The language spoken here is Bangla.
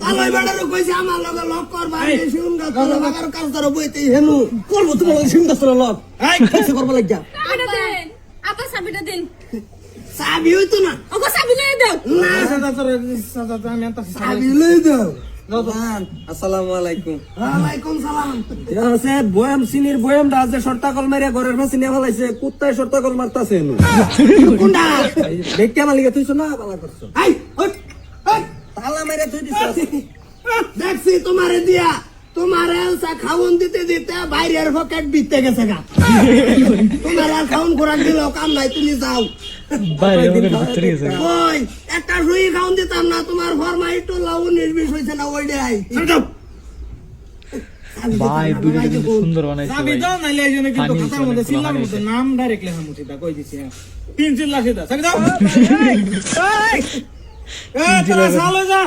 আলাই বাড়ারও কইছে আমার লগে লক করবা শিউন গাছ তোলা বাগার কাজ ধরো বইতে হেনু করবো তোমার শিউন গাছ তোলা লক এই কিছু করবো লাগিয়া আপা সাবিটা দিন চাবি হইতো না ওগো সাবি লয়ে দাও না আমি আনতাছি চাবি লই দাও আসসালামু আলাইকুম ওয়ালাইকুম সালাম আছে বয়াম সিনির বয়ামটা আছে শর্তা কল মারিয়া ঘরের ফাঁসি নিয়ে ফেলাইছে কুত্তায় শর্তা কল মারতাছে কোনটা দেখতে আমার লিগে তুইছো না ভালো করছো এই ওই ওই তালা মারিয়া তুই দিছ দেখছি তোমারে দিয়া তোমার এলসা খাওন দিতে দিতে বাইরের পকেট বিতে গেছে গা তোমার আর খাওন খোরাক দিল কাম নাই তুমি যাও ওই একটা সুই খাওন দিতাম না তোমার ফরমাই তো লাউ নির্বিষ হইছে না ওইটাই ভাই ভিডিওটা কিন্তু সুন্দর বানাইছে চাবি দাও নাইলে এইজন্য কিন্তু খাতার মধ্যে সিলার মধ্যে নাম ডাইরেক্ট লেখা মুছিটা কই দিছি তিন চিল্লা সেটা চাবি দাও এই তোরা সালো যা